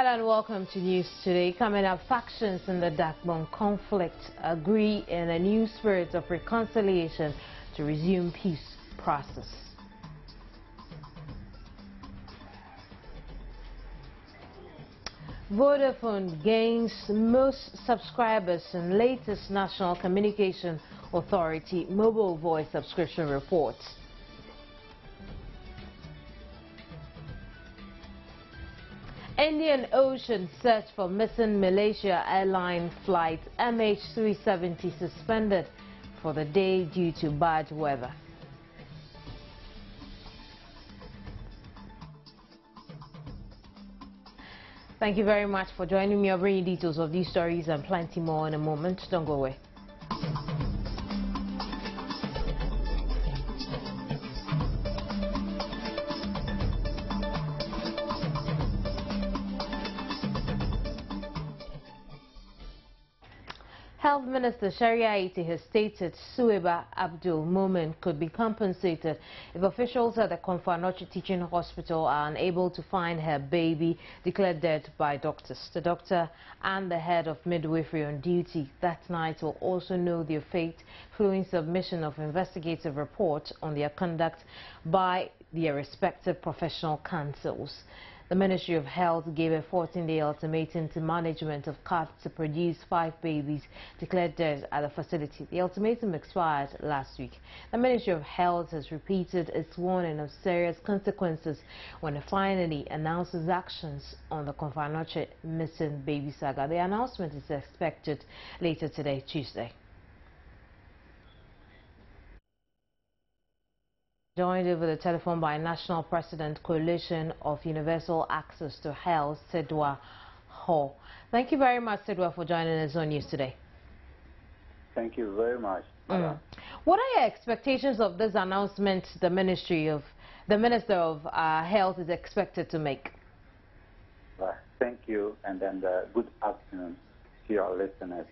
Hello and welcome to News Today. Coming up, factions in the Dagbon conflict agree in a new spirit of reconciliation to resume peace process. Vodafone gains most subscribers in latest National Communication Authority mobile voice subscription reports. Indian Ocean search for missing Malaysia airline flight MH370 suspended for the day due to bad weather. Thank you very much for joining me. I'll bring you details of these stories and plenty more in a moment. Don't go away. Health Minister Sharia Aiti has stated Sueba Abdul Momin could be compensated if officials at the Konfanochi Teaching Hospital are unable to find her baby declared dead by doctors. The doctor and the head of midwifery on duty that night will also know their fate following submission of investigative reports on their conduct by their respective professional councils. The Ministry of Health gave a 14-day ultimatum to management of CAT to produce 5 babies declared dead at the facility. The ultimatum expired last week. The Ministry of Health has repeated its warning of serious consequences when it finally announces actions on the Konfanoche missing baby saga. The announcement is expected later today, Tuesday. Joined over the telephone by National President Coalition of Universal Access to Health, Sedwa Ho. Thank you very much, Sedwa, for joining us on News Today. Thank you very much. What are your expectations of this announcement the Minister of Health is expected to make? Thank you, and then good afternoon to your listeners.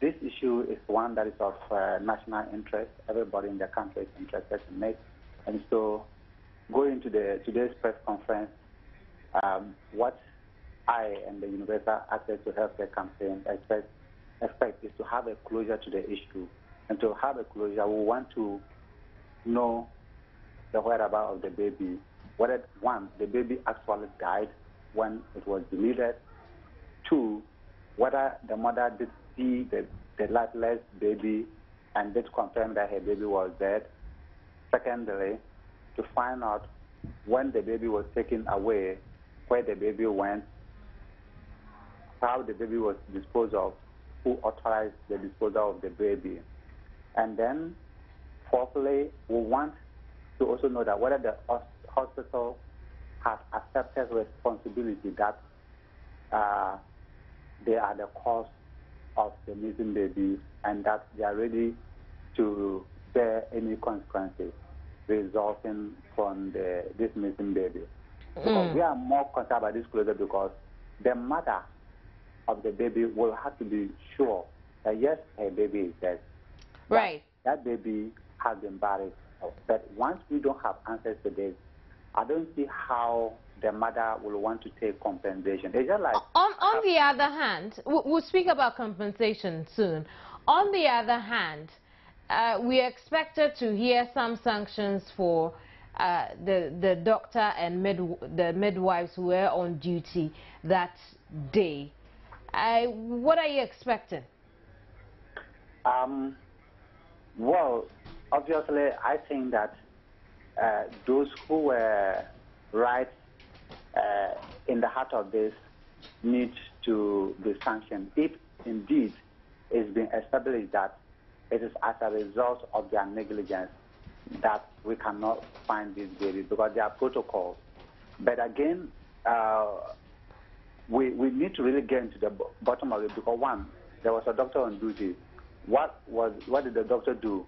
This issue is one that is of national interest. Everybody in the country is interested in it. And so, going to today's press conference, what I and the Universal Access to Healthcare campaign expect is to have a closure to the issue. And to have a closure, we want to know the whereabouts of the baby. Whether, one, the baby actually died when it was delivered. Two, whether the mother did see the lifeless baby and did confirm that her baby was dead. Secondly, to find out when the baby was taken away, where the baby went, how the baby was disposed of, who authorized the disposal of the baby. And then, fourthly, we want to also know that whether the hospital has accepted responsibility that they are the cause of the missing baby and that they are ready to bear any consequences resulting from this missing baby. Because we are more concerned about this closure because the mother of the baby will have to be sure that yes, her baby is dead. Right. That baby has been buried. But once we don't have answers to this, I don't see how the mother will want to take compensation. It's just like on the other hand, we'll speak about compensation soon. On the other hand, we expected to hear some sanctions for the doctor and the midwives who were on duty that day. What are you expecting? Well, obviously, I think that those who were right in the heart of this need to be sanctioned if indeed it's been established that it is as a result of their negligence that we cannot find this baby because there are protocols. But again, we need to really get into the bottom of it because one, there was a doctor on duty. What did the doctor do?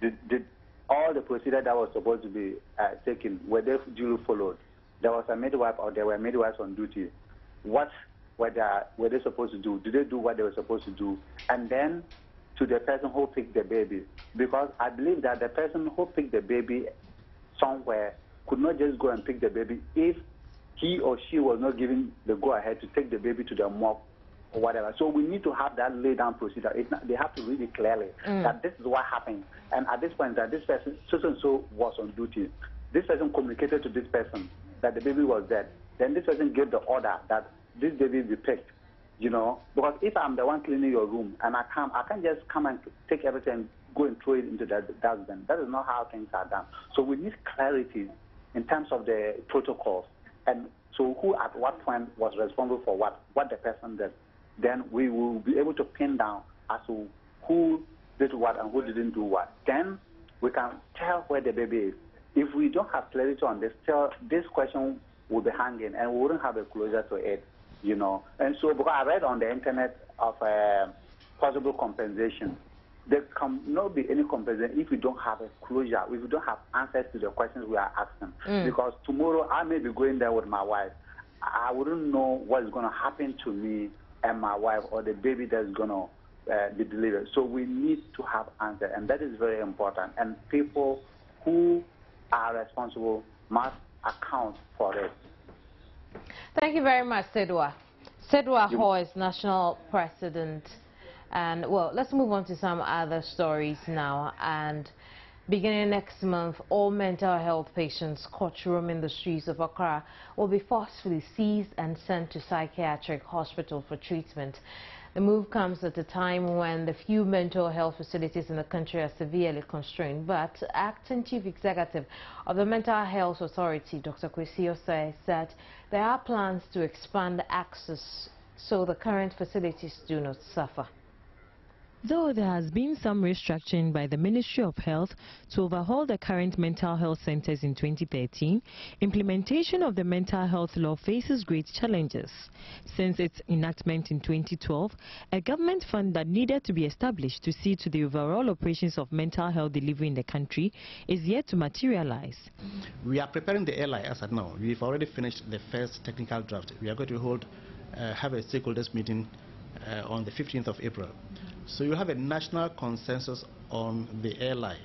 Did all the procedure that was supposed to be taken, were they duly followed? There was a midwife or there were midwives on duty. What were they supposed to do? Did they do what they were supposed to do? And then to the person who picked the baby. Because I believe that the person who picked the baby somewhere could not just go and pick the baby if he or she was not given the go-ahead to take the baby to the morgue or whatever. So we need to have that laid-down procedure. They have to read it clearly that this is what happened. And at this point, that this person, so-and-so, was on duty. This person communicated to this person that the baby was dead. Then this person gave the order that this baby be picked, you know. Because if I'm the one cleaning your room and I can't just come and take everything and go and throw it into the dustbin. That is not how things are done. So we need clarity in terms of the protocols. And so who at what point was responsible for what the person did. Then we will be able to pin down as to who did what and who didn't do what. Then we can tell where the baby is. If we don't have clarity on this, this question will be hanging and we wouldn't have a closure to it, you know. And so, because I read on the internet of possible compensation, there cannot be any compensation if we don't have a closure, if we don't have answers to the questions we are asking. Because tomorrow I may be going there with my wife. I wouldn't know what is going to happen to me and my wife or the baby that's going to be delivered. So we need to have answers, and that is very important. And people who are responsible must account for it. Thank you very much, Sedwa. Sedwa Ho is national president. And, well, let's move on to some other stories now. And beginning next month, all mental health patients caught roaming the streets of Accra will be forcefully seized and sent to psychiatric hospital for treatment. The move comes at a time when the few mental health facilities in the country are severely constrained. But Acting Chief Executive of the Mental Health Authority, Dr. Kwesi Osei, said there are plans to expand access so the current facilities do not suffer. Though there has been some restructuring by the Ministry of Health to overhaul the current mental health centers in 2013, implementation of the mental health law faces great challenges. Since its enactment in 2012, a government fund that needed to be established to see to the overall operations of mental health delivery in the country is yet to materialize. We are preparing the LI as at now. We've already finished the first technical draft. We are going to have a stakeholders meeting on the 15th of April. So you have a national consensus on the airline,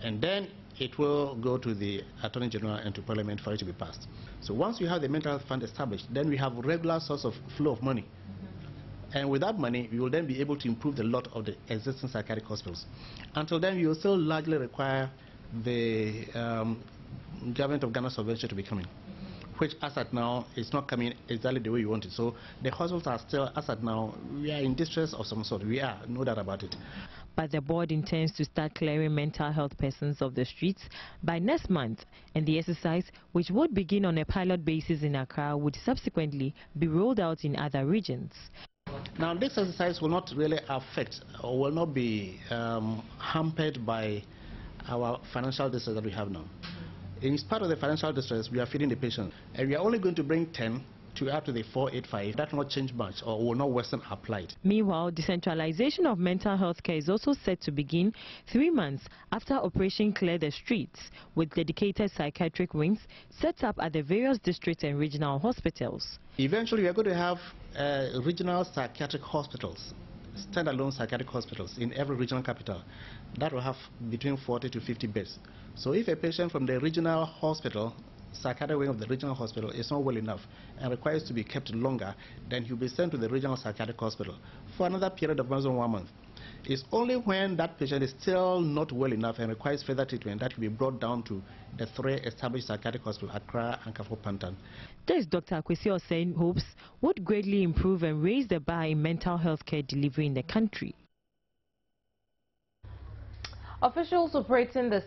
and then it will go to the Attorney General and to Parliament for it to be passed. So once you have the mental health fund established, then we have regular source of flow of money. And with that money, we will then be able to improve the lot of the existing psychiatric hospitals. Until then, you will still largely require the government of Ghana subvention to be coming, which as at now is not coming exactly the way you want it. So the hospitals are still, as at now, we are in distress of some sort. We are, no doubt about it. But the board intends to start clearing mental health persons of the streets by next month, and the exercise, which would begin on a pilot basis in Accra, would subsequently be rolled out in other regions. Now, this exercise will not really affect or will not be hampered by our financial distress that we have now. In part of the financial distress, we are feeding the patient, and we are only going to bring 10 to up to the 485. That will not change much or will not worsen our plight. Meanwhile, decentralization of mental health care is also set to begin 3 months after Operation Clear the Streets, with dedicated psychiatric wings set up at the various district and regional hospitals. Eventually, we are going to have regional psychiatric hospitals, standalone psychiatric hospitals in every regional capital. That will have between 40 to 50 beds. So if a patient from the regional hospital, psychiatric wing of the regional hospital, is not well enough and requires to be kept longer, then he'll be sent to the regional psychiatric hospital for another period of more than 1 month. It's only when that patient is still not well enough and requires further treatment that will be brought down to the 3 established psychiatric hospitals, Accra and Kafo Pantan. This, Dr. Kwesi Osei hopes, would greatly improve and raise the bar in mental health care delivery in the country. Officials operating the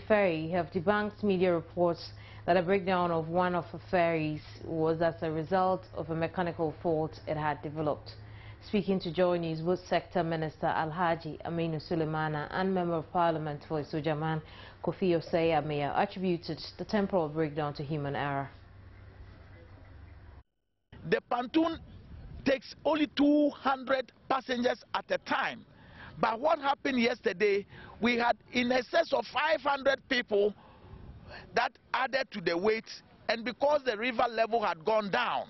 Ferry have debunked media reports that a breakdown of one of the ferries was as a result of a mechanical fault it had developed. Speaking to Joynews, both Sector Minister Alhaji Aminu Sulemana and Member of Parliament for Isojaman Kofi Osei Ameya attributed the temporal breakdown to human error. The pontoon takes only 200 passengers at a time. But what happened yesterday, we had in excess of 500 people that added to the weight, and because the river level had gone down,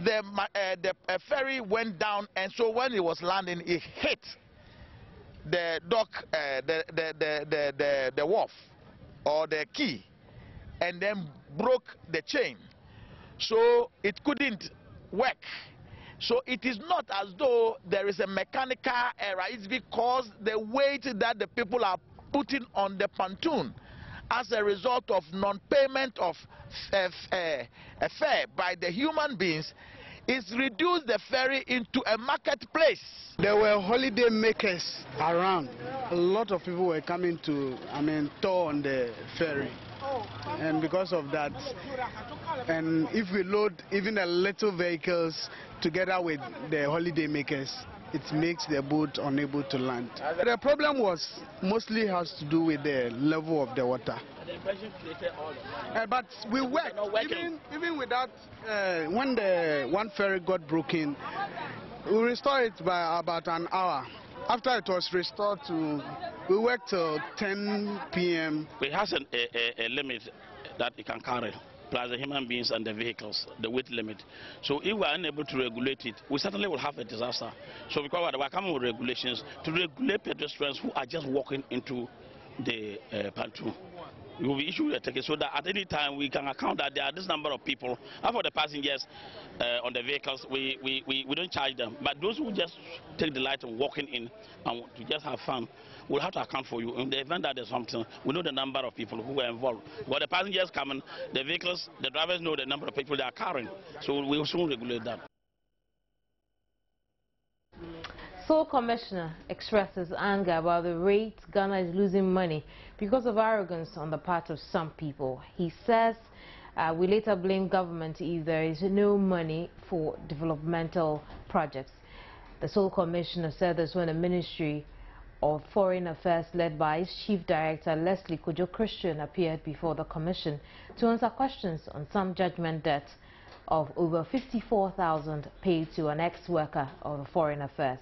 the ferry went down, and so when it was landing, it hit the dock, the wharf or the quay, and then broke the chain. so it couldn't work. So it is not as though there is a mechanical error. It's because the weight that the people are putting on the pontoon as a result of non-payment of a fare by the human beings is reduced the ferry into a marketplace. There were holiday makers around. A lot of people were coming to, tour on the ferry. And because of that, and if we load even a little vehicles together with the holiday makers, it makes the boat unable to land. The problem mostly has to do with the level of the water. But we worked, even with that, when the one ferry got broken, we restored it by about an hour. After it was restored we worked till 10 p.m. It has a limit that it can carry, plus the human beings and the vehicles, the weight limit. So if we are unable to regulate it, we certainly will have a disaster. So because we are coming with regulations to regulate pedestrians who are just walking into the pontoon. We will issue a ticket so that at any time we can account that there are this number of people. And for the passengers on the vehicles, we don't charge them. But those who just take delight in walking in and to just have fun, we'll have to account for you. In the event that there's something, we know the number of people who are involved. When the passengers come in, the vehicles, the drivers know the number of people they are carrying. So we will soon regulate that. Sole Commissioner expresses anger about the rate Ghana is losing money because of arrogance on the part of some people. He says we later blame government if there is no money for developmental projects. The Sole Commissioner said this when the Ministry of Foreign Affairs led by its Chief Director Leslie Kojo Christian appeared before the Commission to answer questions on some judgment debt of over 54,000 paid to an ex-worker of the Foreign Affairs.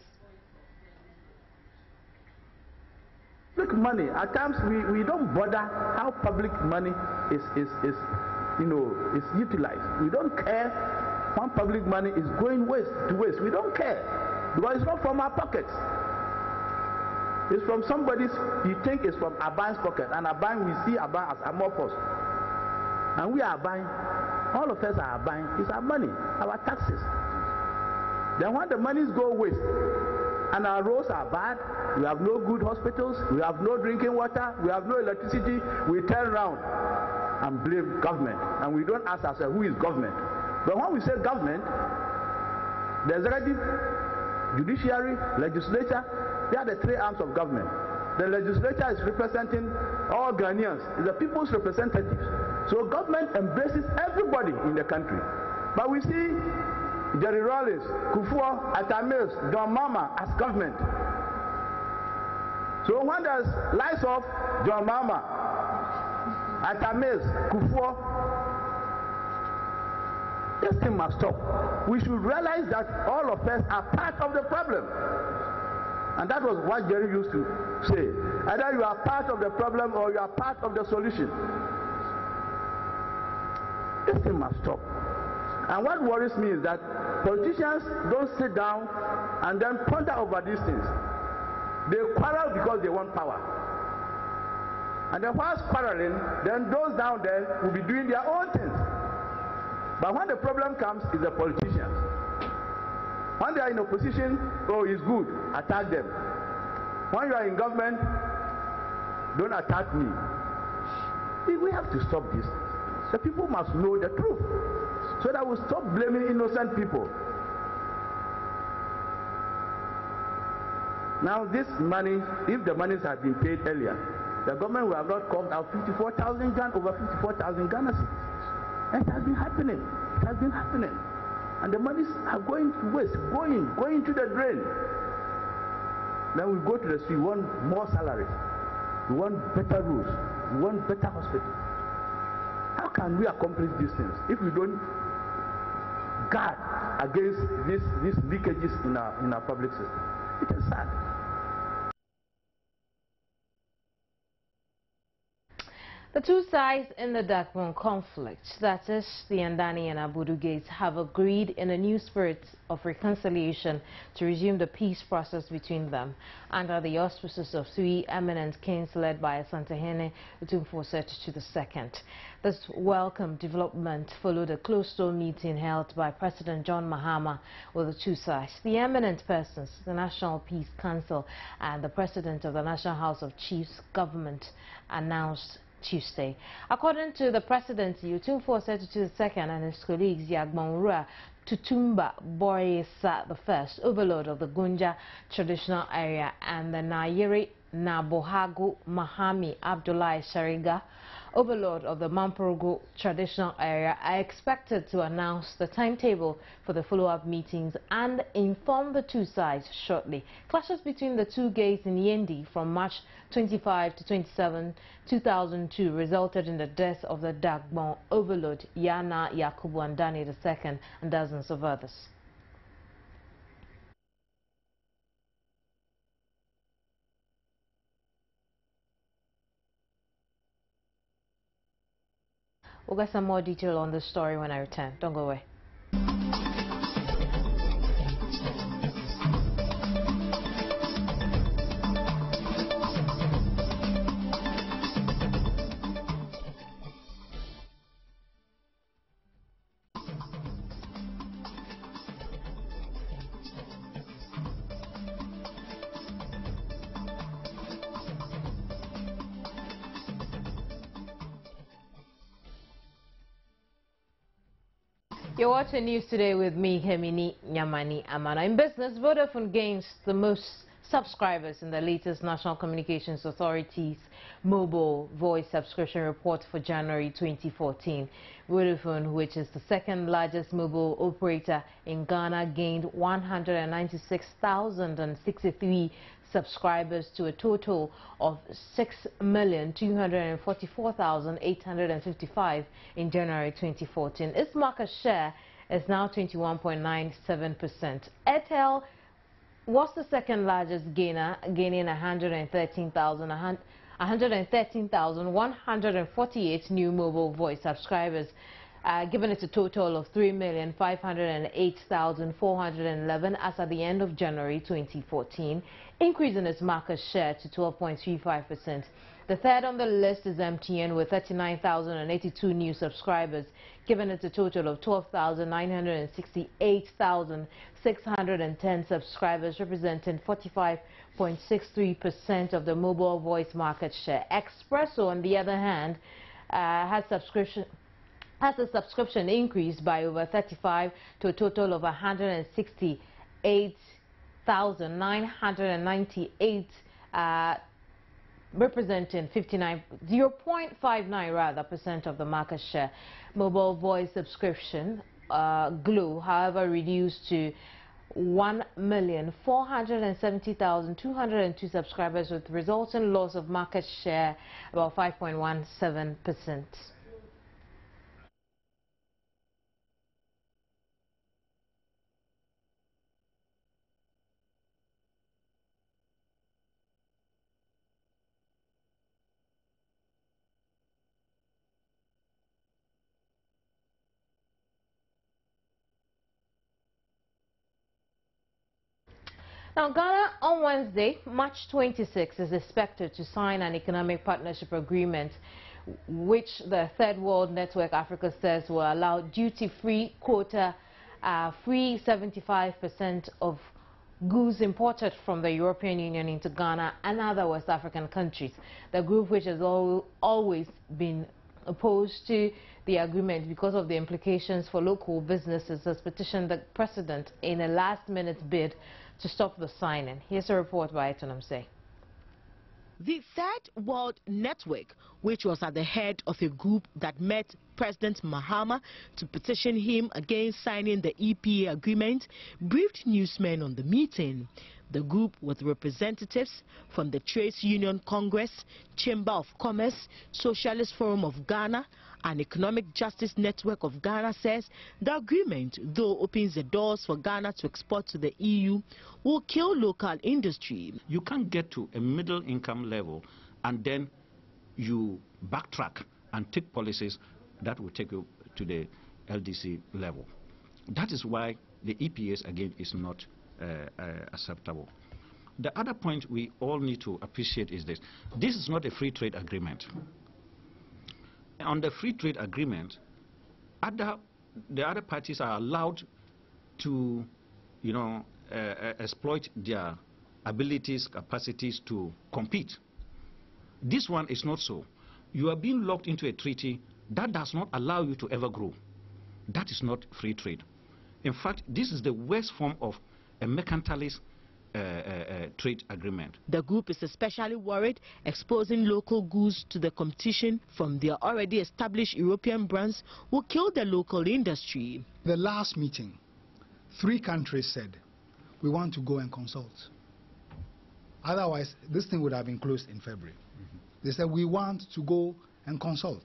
Public money, at times we don't bother how public money is utilized. We don't care when public money is going to waste. We don't care because it's not from our pockets. It's from somebody's, you think it's from Aban's pocket, and Aban, we see Aban as amorphous. And we are buying, all of us are buying, it's our money, our taxes. Then when the monies go waste, and our roads are bad, we have no good hospitals, we have no drinking water, we have no electricity, we turn around and blame government. And we don't ask ourselves, who is government? But when we say government, the executive, judiciary, legislature, they are the three arms of government. The legislature is representing all Ghanaians, it's the people's representatives. So government embraces everybody in the country. But we see Jerry Rawlings, Kufuor, Atani, John Mama as government. So when there's lies of John Mama, Atani, Kufuor, this thing must stop. We should realize that all of us are part of the problem. And that was what Jerry used to say. Either you are part of the problem or you are part of the solution. This thing must stop. And what worries me is that politicians don't sit down and then ponder over these things. They quarrel because they want power. And then whilst quarreling, then those down there will be doing their own things. But when the problem comes, it's the politicians. When they are in opposition, oh, it's good, attack them. When you are in government, don't attack me. We have to stop this. The people must know the truth so that we stop blaming innocent people. Now this money, if the monies had been paid earlier, the government would have not called out 54,000 Ghana, over 54,000 Ghana cedis. And it has been happening. It has been happening. And the monies are going to waste, going to the drain. Then we go to the street, we want more salaries, we want better roads, we want better hospitals. How can we accomplish these things if we don't guard against these leakages in our public system? It is sad. The two sides in the Dagbon conflict, that is, the Atani and Abudu gates, have agreed in a new spirit of reconciliation to resume the peace process between them under the auspices of three eminent kings led by Asantehene Otumfuo-Assetutu II. This welcome development followed a closed-door meeting held by President John Mahama with the two sides. The eminent persons, the National Peace Council and the President of the National House of Chiefs Government, announced Tuesday. According to the presidency, Otumfuo-Assetutu II and his colleagues Dagbon Tutumba Boyesa I, overlord of the Gunja traditional area, and the Nayiri Nabohago Mahami Abdullahi Shariga, overlord of the Mampurugu traditional area, are expected to announce the timetable for the follow-up meetings and inform the two sides shortly. Clashes between the two gates in Yendi from March 25 to 27, 2002 resulted in the death of the Dagbon overlord Yana Yakubu Andani II and dozens of others. We'll get some more detail on this story when I return. Don't go away. You're watching News Today with me, Hemini Nyamani Amana. In business, Vodafone gains the most subscribers in the latest National Communications Authority's mobile voice subscription report for January 2014. Vodafone, which is the second largest mobile operator in Ghana, gained 196,063 subscribers to a total of 6,244,855 in January 2014. Its market share is now 21.97%. Airtel was the second largest gainer, gaining 113,148 new mobile voice subscribers, giving it a total of 3,508,411 as at the end of January 2014, increasing its market share to 12.35%. The third on the list is MTN with 39,082 new subscribers, giving it a total of 12,968,610 subscribers, representing 45.63% of the mobile voice market share. Expresso, on the other hand, has the subscription increased by over 35 to a total of 168,998, representing 0.59% of the market share. Mobile voice subscription Glo, however, reduced to 1,470,202 subscribers, with resulting loss of market share about 5.17%. Now, Ghana on Wednesday, March 26, is expected to sign an economic partnership agreement which the Third World Network Africa says will allow duty-free quota, free 75% of goods imported from the European Union into Ghana and other West African countries. The group, which has always been opposed to the agreement because of the implications for local businesses, has petitioned the president in a last-minute bid to stop the signing. Here's a report by Atani. The Third World Network, which was at the head of a group that met President Mahama to petition him against signing the EPA agreement, briefed newsmen on the meeting. The group, with representatives from the Trades Union Congress, Chamber of Commerce, Socialist Forum of Ghana, and Economic Justice Network of Ghana, says the agreement, though opens the doors for Ghana to export to the EU, will kill local industry. You can't get to a middle income level and then you backtrack and take policies that will take you to the LDC level. That is why the EPAs, again, is not acceptable. The other point we all need to appreciate is this. This is not a free trade agreement. On the free trade agreement, the other parties are allowed to, exploit their abilities, capacities to compete. This one is not so. You are being locked into a treaty that does not allow you to ever grow. That is not free trade. In fact, this is the worst form of a mercantilist trade agreement. The group is especially worried exposing local goods to the competition from their already established European brands will kill the local industry. The last meeting, 3 countries said, we want to go and consult. Otherwise, this thing would have been closed in February. They said, we want to go and consult.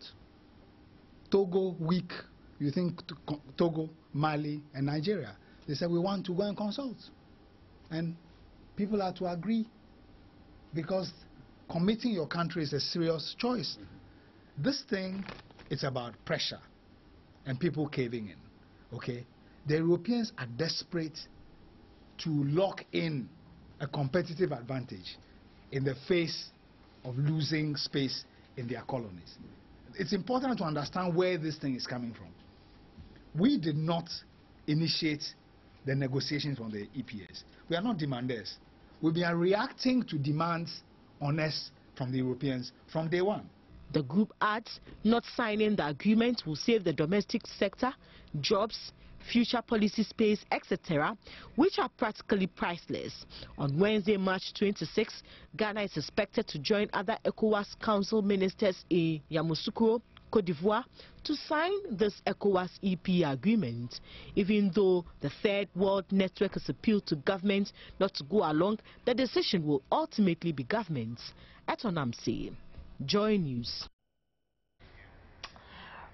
Togo, weak. You think Togo, Mali, and Nigeria. They said, we want to go and consult. And people are to agree, because committing your country is a serious choice. This thing, it's about pressure and people caving in, okay? The Europeans are desperate to lock in a competitive advantage in the face of losing space in their colonies. It's important to understand where this thing is coming from. We did not initiate the negotiations from the EPAs. We are not demanders. We've been reacting to demands on us from the Europeans from day one. The group adds not signing the agreement will save the domestic sector, jobs, future policy space, etc., which are practically priceless. On Wednesday, March 26, Ghana is expected to join other ECOWAS Council ministers in Yamoussoukro, Côte d'Ivoire, to sign this ECOWAS EP agreement. Even though the Third World Network has appealed to government not to go along, the decision will ultimately be government's. Atani, Joy News.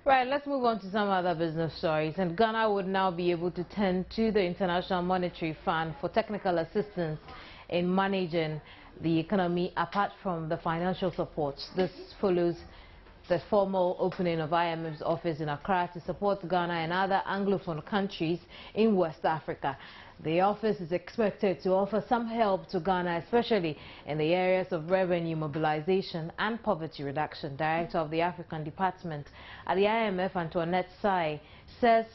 Right, let's move on to some other business stories. And Ghana would now be able to turn to the International Monetary Fund for technical assistance in managing the economy apart from the financial support. This follows the formal opening of IMF's office in Accra to support Ghana and other Anglophone countries in West Africa. The office is expected to offer some help to Ghana, especially in the areas of revenue mobilization and poverty reduction. Director of the African Department at the IMF, Antoinette Sai, says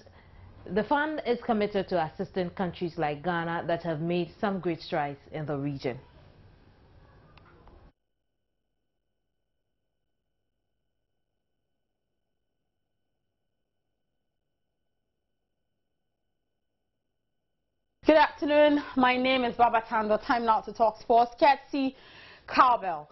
the fund is committed to assisting countries like Ghana that have made some great strides in the region. Good afternoon, my name is Baba Tando. Time now to talk sports. Ketsi Cowbell.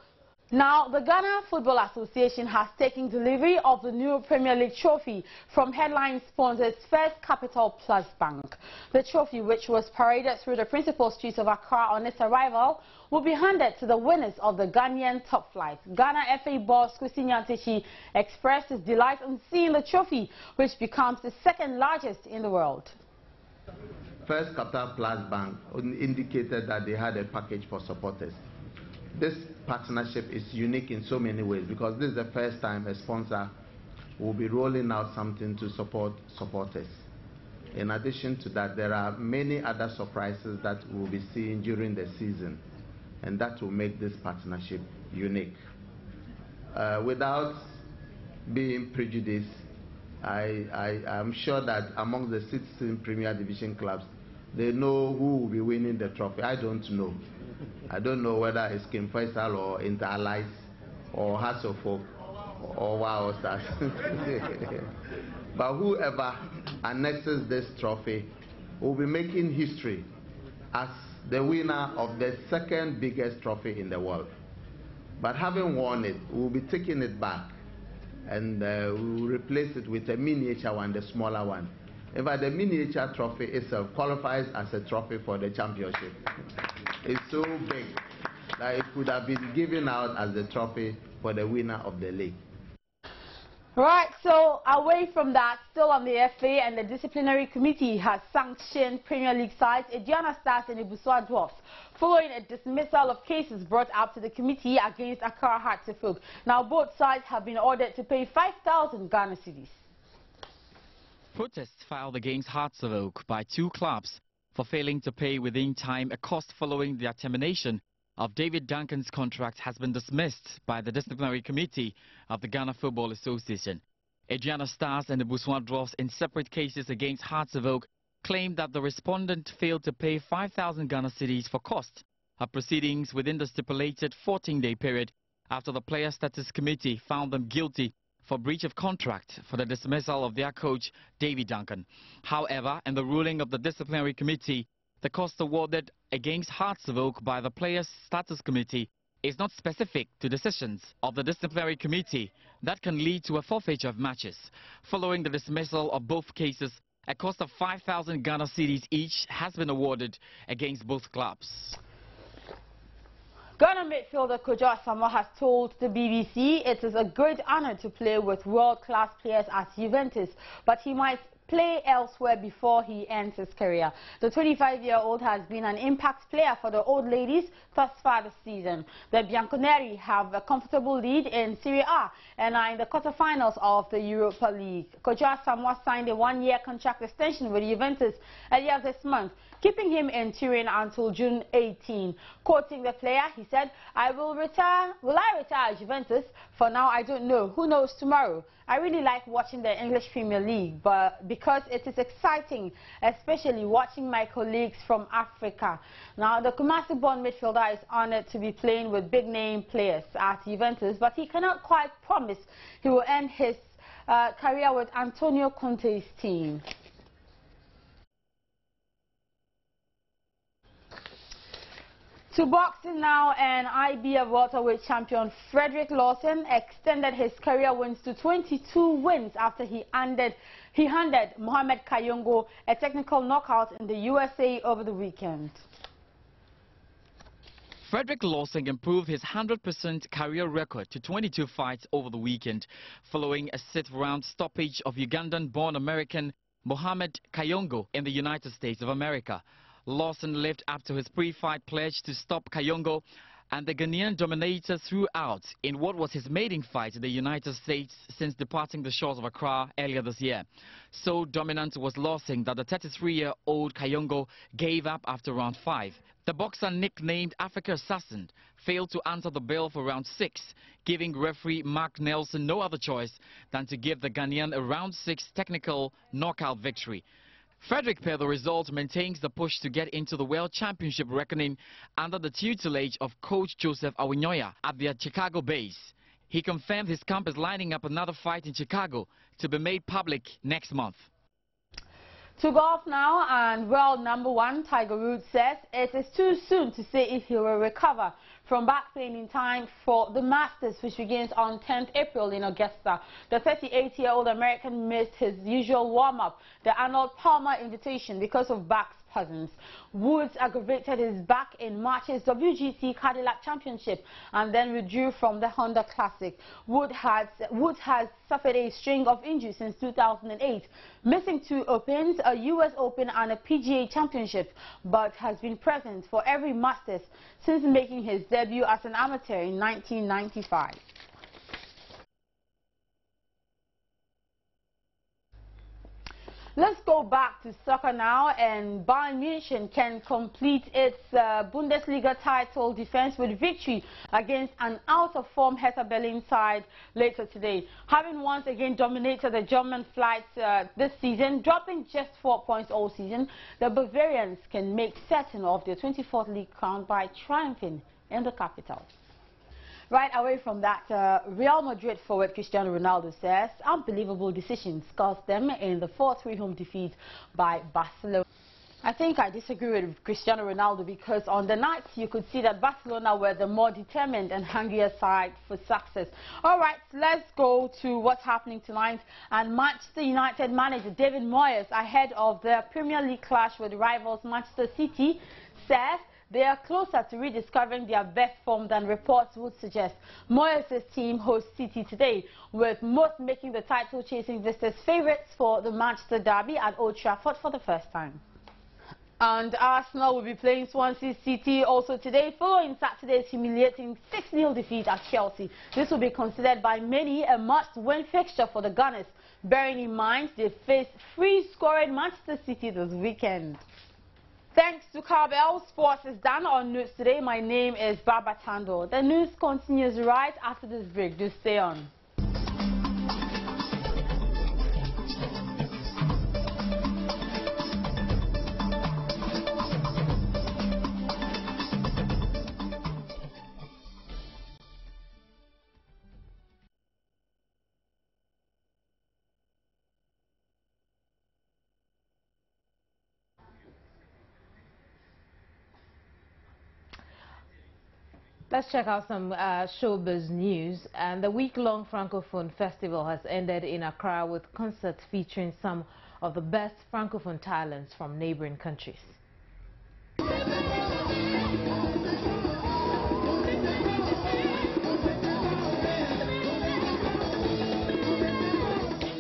Now, the Ghana Football Association has taken delivery of the new Premier League trophy from headline sponsors First Capital Plus Bank. The trophy, which was paraded through the principal streets of Accra on its arrival, will be handed to the winners of the Ghanaian top flight. Ghana FA boss Kwesi Nyantakyi expressed his delight on seeing the trophy, which becomes the second largest in the world. First Capital Plus Bank indicated that they had a package for supporters. This partnership is unique in so many ways because this is the first time a sponsor will be rolling out something to support supporters. In addition to that, there are many other surprises that we'll be seeing during the season, and that will make this partnership unique. Without being prejudiced, I'm sure that among the 16 Premier Division clubs, they know who will be winning the trophy. I don't know. I don't know whether it's King Faisal or Inter-Allies or Hasselhoff or Wow Stars. But whoever annexes this trophy will be making history as the winner of the second biggest trophy in the world. But having won it, we'll be taking it back and we will replace it with a miniature one, the smaller one. In fact, the miniature trophy itself qualifies as a trophy for the championship. It's so big that it could have been given out as the trophy for the winner of the league. Right, so away from that, still on the FA, and the disciplinary committee has sanctioned Premier League sides Aduana Stars and Ebusua Dwarfs following a dismissal of cases brought up to the committee against Accra Hearts of Oak. Now, both sides have been ordered to pay 5,000 Ghana cedis. Protests filed against Hearts of Oak by two clubs for failing to pay within time a cost following their termination of David Duncan's contract has been dismissed by the disciplinary committee of the Ghana Football Association. Aduana Stars and the Ebusua Dwarfs in separate cases against Hearts of Oak claimed that the respondent failed to pay 5,000 Ghana cedis for cost of proceedings within the stipulated 14-day period after the Player Status Committee found them guilty for breach of contract for the dismissal of their coach, David Duncan. However, in the ruling of the disciplinary committee, the cost awarded against Hearts of Oak by the Players Status Committee is not specific to decisions of the disciplinary committee that can lead to a forfeiture of matches. Following the dismissal of both cases, a cost of 5,000 Ghana cedis each has been awarded against both clubs. Ghana midfielder Kojo Asamoah has told the BBC it is a great honor to play with world-class players at Juventus, but he might play elsewhere before he ends his career. The 25-year-old has been an impact player for the Old Ladies thus far this season. The Bianconeri have a comfortable lead in Serie A and are in the quarterfinals of the Europa League. Kojo Asamoah signed a one-year contract extension with Juventus earlier this month, keeping him in Turin until June 18. Quoting the player, he said, Will I retire at Juventus? For now, I don't know. Who knows tomorrow? I really like watching the English Premier League, but because it is exciting, especially watching my colleagues from Africa. Now, the Kumasi-born midfielder is honored to be playing with big-name players at Juventus, but he cannot quite promise he will end his career with Antonio Conte's team. To boxing now, and IBF welterweight champion Frederick Lawson extended his career wins to 22 wins after he handed Mohamed Kayongo a technical knockout in the USA over the weekend. Frederick Lawson improved his 100% career record to 22 fights over the weekend, following a 6th-round stoppage of Ugandan-born American Mohamed Kayongo in the United States of America. Lawson lived up to his pre-fight pledge to stop Kayongo, and the Ghanaian dominator threw out in what was his maiden fight in the United States since departing the shores of Accra earlier this year. So dominant was Lawson that the 33-year-old Kayongo gave up after round 5. The boxer, nicknamed Africa Assassin, failed to answer the bell for round 6, giving referee Mark Nelson no other choice than to give the Ghanaian a round 6 technical knockout victory. Frederick, per the result, maintains the push to get into the World Championship reckoning under the tutelage of coach Joseph Awinyoya at their Chicago base. He confirmed his camp is lining up another fight in Chicago to be made public next month. To golf now, and world #1 Tiger Woods says it is too soon to say if he will recover from back pain in time for the Masters, which begins on 10th April in Augusta. The 38-year-old American missed his usual warm-up, the Arnold Palmer Invitation, because of back spasms. Woods aggravated his back in March's WGC Cadillac Championship and then withdrew from the Honda Classic. Woods has suffered a string of injuries since 2008, missing 2 Opens, a US Open and a PGA Championship, but has been present for every Masters since making his debut as an amateur in 1995. Let's go back to soccer now, and Bayern Munich can complete its Bundesliga title defense with victory against an out-of-form Hertha Berlin side later today. Having once again dominated the German flights this season, dropping just 4 points all season, the Bavarians can make certain of their 24th league crown by triumphing in the capital. Right away from that, Real Madrid forward Cristiano Ronaldo says unbelievable decisions cost them in the 4-3 home defeat by Barcelona. I think I disagree with Cristiano Ronaldo, because on the night you could see that Barcelona were the more determined and hungrier side for success. All right, let's go to what's happening tonight. And Manchester United manager David Moyes, ahead of their Premier League clash with rivals Manchester City, says they are closer to rediscovering their best form than reports would suggest. Moyes' team hosts City today, with most making the title-chasing visitors favourites for the Manchester derby at Old Trafford for the first time. And Arsenal will be playing Swansea City also today, following Saturday's humiliating 6-0 defeat at Chelsea. This will be considered by many a must-win fixture for the Gunners, bearing in mind they face free-scoring Manchester City this weekend. Thanks to Cowbell, sports is done on News Today. My name is Baba Tando. The news continues right after this break. Do stay on. Let's check out some showbiz news. And the week-long Frankophone festival has ended in Accra with concerts featuring some of the best Francophone talents from neighboring countries.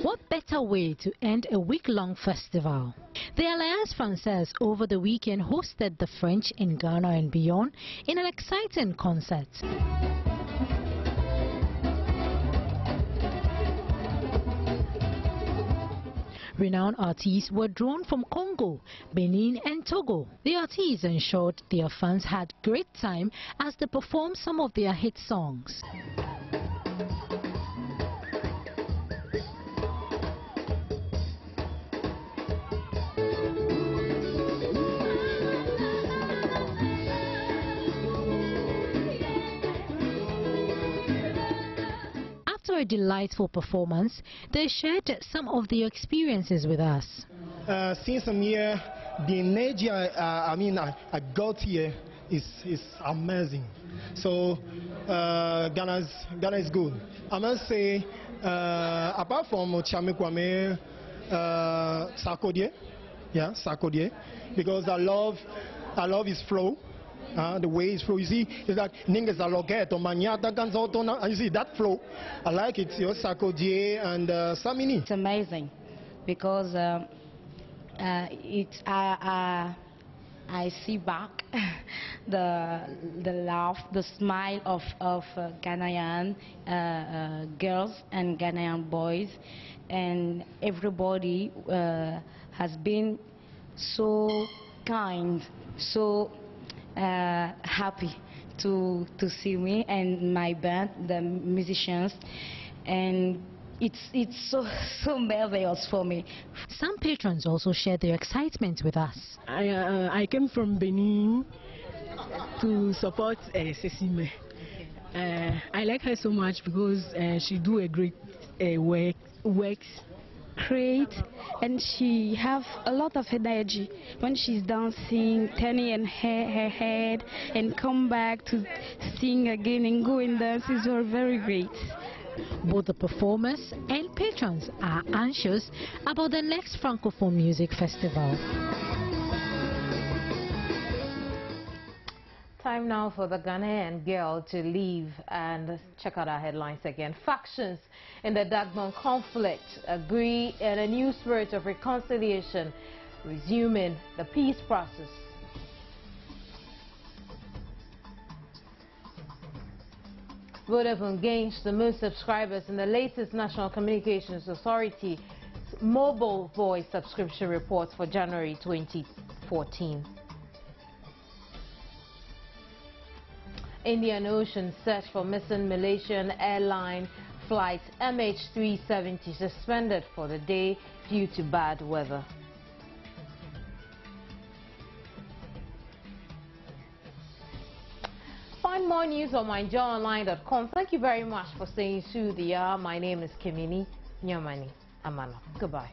What better way to end a week-long festival? The Alliance Française over the weekend hosted the French in Ghana and beyond in an exciting concert. Renowned artists were drawn from Congo, Benin and Togo. The artists ensured their fans had great time as they performed some of their hit songs. After a delightful performance, they shared some of their experiences with us. Since I'm here, the energy I got here is amazing. So Ghana is good. I must say, apart from Chamikwame, Sarkodie, because I love his flow. The way it's flow, you see, is that Ningas are located on Manyata Ganzotona. You see that flow, I like it. Your Sarkodie and Samini. It's amazing because I see back the laugh, the smile of Ghanaian girls and Ghanaian boys, and everybody has been so kind, so happy to see me and my band, the musicians, and it's so marvelous for me. Some patrons also shared their excitement with us. I came from Benin to support Sesime. I like her so much because she do a great works. Great, and she have a lot of energy when she's dancing, turning her head and come back to sing again and go and dance. It's very great. Both the performers and patrons are anxious about the next Francophone Music Festival. Time now for the Ghanaian girl to leave, and check out our headlines again. Factions in the Dagbon conflict agree in a new spirit of reconciliation, resuming the peace process. Vodafone gains the most subscribers in the latest National Communications Authority mobile voice subscription reports for January 2014. Indian Ocean search for missing Malaysian airline flight MH370 suspended for the day due to bad weather. Find more news on myjoyonline.com. Thank you very much for staying through the hour. My name is Kimini Nyamani Amano. Goodbye.